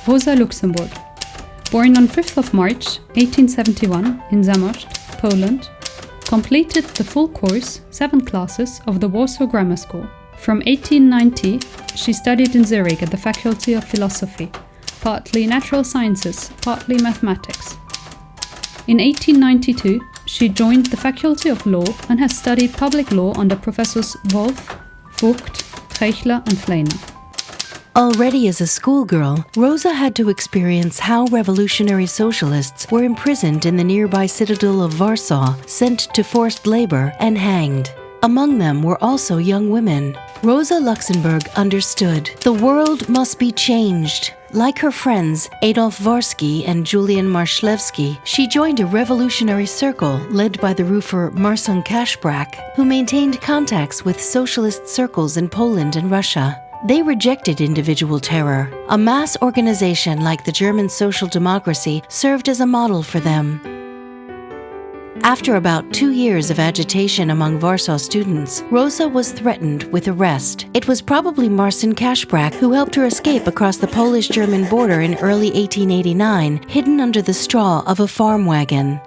Rosa-Luxemburg. Born on 5th of March 1871 in Zamość, Poland, completed the full course, 7 classes, of the Warsaw Grammar School. From 1890, she studied in Zurich at the Faculty of Philosophy, partly natural sciences, partly mathematics. In 1892, she joined the Faculty of Law and has studied public law under Professors Wolf, Vogt, Trechler and Fleiner. Already as a schoolgirl, Rosa had to experience how revolutionary socialists were imprisoned in the nearby citadel of Warsaw, sent to forced labor, and hanged. Among them were also young women. Rosa Luxemburg understood the world must be changed. Like her friends Adolf Varsky and Julian Marszlewski, she joined a revolutionary circle led by the roofer Marcin Kaszprak, who maintained contacts with socialist circles in Poland and Russia. They rejected individual terror. A mass organization like the German Social Democracy served as a model for them. After about 2 years of agitation among Warsaw students, Rosa was threatened with arrest. It was probably Marcin Kaszprak who helped her escape across the Polish-German border in early 1889, hidden under the straw of a farm wagon.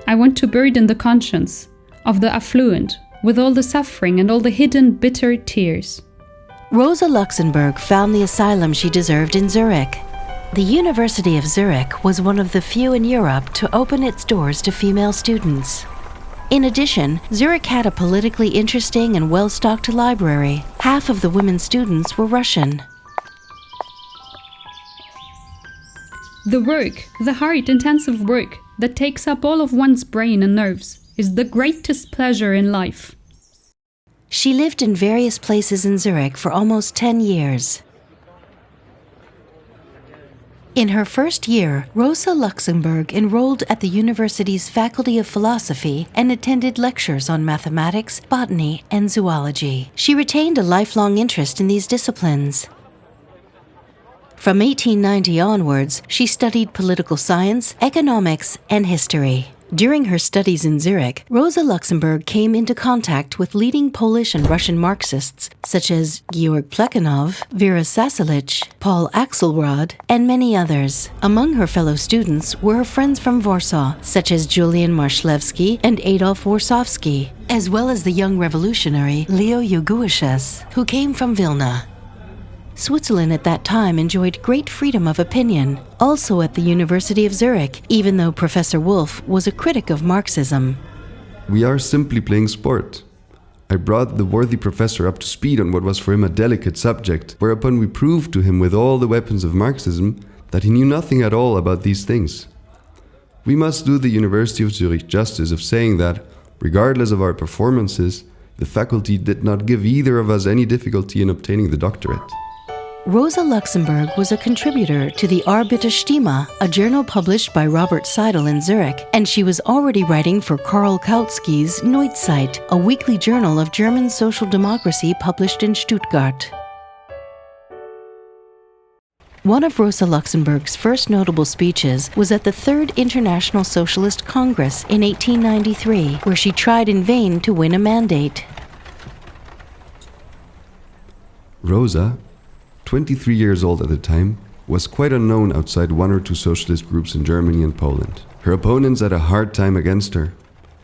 I want to burden the conscience of the affluent with all the suffering and all the hidden bitter tears. Rosa Luxemburg found the asylum she deserved in Zurich. The University of Zurich was one of the few in Europe to open its doors to female students. In addition, Zurich had a politically interesting and well-stocked library. Half of the women students were Russian. The work, the hard-intensive work that takes up all of one's brain and nerves, is the greatest pleasure in life. She lived in various places in Zurich for almost 10 years. In her first year, Rosa Luxemburg enrolled at the university's Faculty of Philosophy and attended lectures on mathematics, botany, and zoology. She retained a lifelong interest in these disciplines. From 1890 onwards, she studied political science, economics, and history. During her studies in Zurich, Rosa Luxemburg came into contact with leading Polish and Russian Marxists such as Georg Plekhanov, Vera Sasselich, Paul Axelrod, and many others. Among her fellow students were her friends from Warsaw, such as Julian Marszlewski and Adolf Warszawski, as well as the young revolutionary Leo Jugushas, who came from Vilna. Switzerland at that time enjoyed great freedom of opinion, also at the University of Zurich, even though Professor Wolf was a critic of Marxism. We are simply playing sport. I brought the worthy professor up to speed on what was for him a delicate subject, whereupon we proved to him with all the weapons of Marxism that he knew nothing at all about these things. We must do the University of Zurich justice of saying that, regardless of our performances, the faculty did not give either of us any difficulty in obtaining the doctorate. Rosa Luxemburg was a contributor to the Arbeiter Stimme, a journal published by Robert Seidel in Zurich, and she was already writing for Karl Kautsky's Neuzeit, a weekly journal of German social democracy published in Stuttgart. One of Rosa Luxemburg's first notable speeches was at the Third International Socialist Congress in 1893, where she tried in vain to win a mandate. Rosa, 23 years old at the time, was quite unknown outside 1 or 2 socialist groups in Germany and Poland. Her opponents had a hard time against her.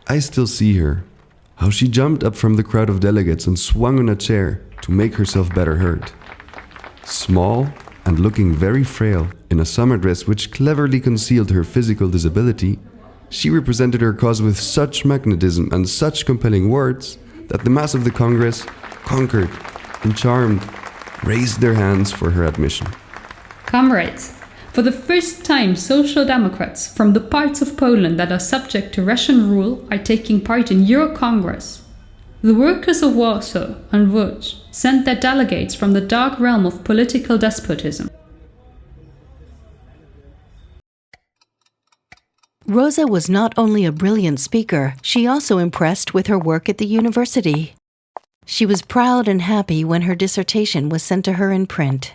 I still see her, how she jumped up from the crowd of delegates and swung on a chair to make herself better heard. Small and looking very frail in a summer dress which cleverly concealed her physical disability, she represented her cause with such magnetism and such compelling words that the mass of the Congress, conquered and charmed, raised their hands for her admission. Comrades, for the first time Social Democrats from the parts of Poland that are subject to Russian rule are taking part in your Congress. The workers of Warsaw and Łódź sent their delegates from the dark realm of political despotism. Rosa was not only a brilliant speaker, she also impressed with her work at the university. She was proud and happy when her dissertation was sent to her in print.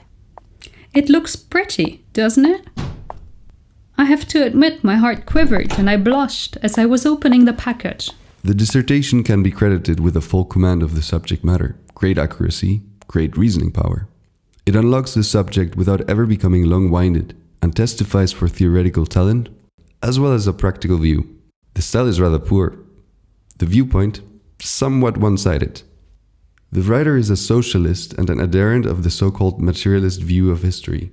It looks pretty, doesn't it? I have to admit my heart quivered and I blushed as I was opening the package. The dissertation can be credited with a full command of the subject matter, great accuracy, great reasoning power. It unlocks the subject without ever becoming long-winded and testifies for theoretical talent as well as a practical view. The style is rather poor. The viewpoint, somewhat one-sided. The writer is a socialist and an adherent of the so-called materialist view of history.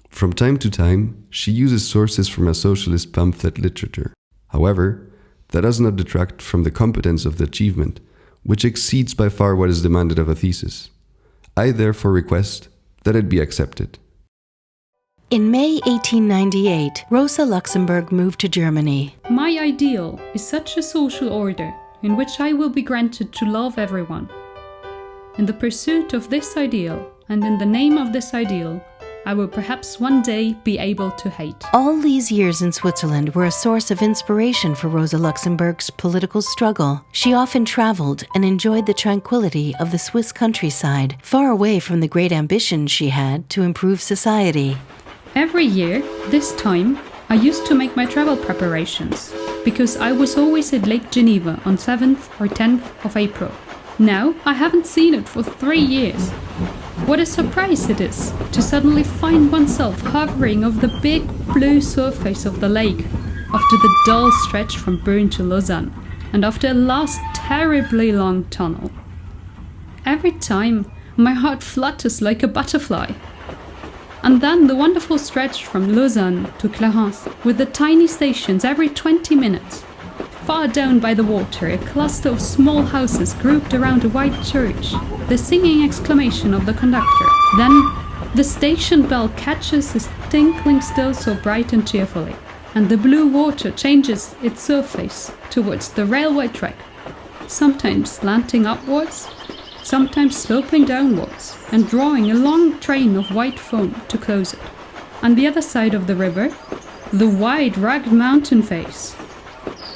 From time to time, she uses sources from a socialist pamphlet literature. However, that does not detract from the competence of the achievement, which exceeds by far what is demanded of a thesis. I therefore request that it be accepted. In May 1898, Rosa Luxemburg moved to Germany. My ideal is such a social order in which I will be granted to love everyone. In the pursuit of this ideal, and in the name of this ideal, I will perhaps one day be able to hate. All these years in Switzerland were a source of inspiration for Rosa Luxemburg's political struggle. She often traveled and enjoyed the tranquility of the Swiss countryside, far away from the great ambitions she had to improve society. Every year, this time, I used to make my travel preparations, because I was always at Lake Geneva on 7th or 10th of April. Now, I haven't seen it for 3 years. What a surprise it is to suddenly find oneself hovering over the big blue surface of the lake, after the dull stretch from Bern to Lausanne, and after a last terribly long tunnel. Every time, my heart flutters like a butterfly. And then the wonderful stretch from Lausanne to Clarens, with the tiny stations every 20 minutes. Far down by the water, a cluster of small houses grouped around a white church, the singing exclamation of the conductor. Then the station bell catches his tinkling still so bright and cheerfully, and the blue water changes its surface towards the railway track, sometimes slanting upwards, sometimes sloping downwards, and drawing a long train of white foam to close it. On the other side of the river, the wide, rugged mountain face.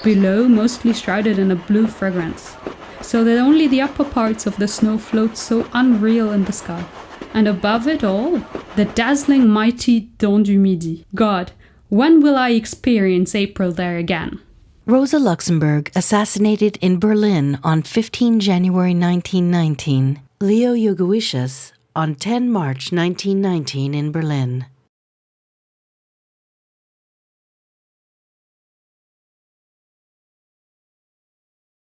Below, mostly shrouded in a blue fragrance, so that only the upper parts of the snow float so unreal in the sky. And above it all, the dazzling mighty Dent du Midi. God, when will I experience April there again? Rosa Luxemburg assassinated in Berlin on 15 January 1919. Leo Jogowiszczys on 10 March 1919 in Berlin.